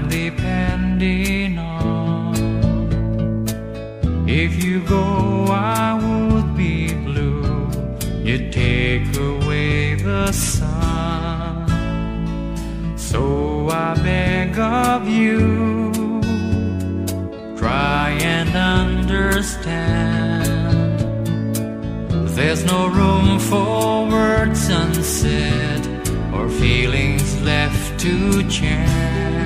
depending on. If you go, I would be blue. You take away the sun. So I beg of you, try and understand. There's no room for words unsaid or feelings left to chance.